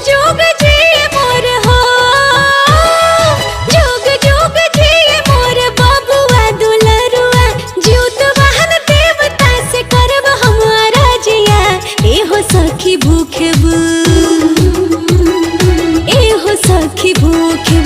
जोग जिए मोर हो, जोग जोग जिए मोर बाबुआ दुलरुआ, ज्योत वाहन देवता से करब हम अरजिया। एहो सखी भूखे, एहो सखी भूखे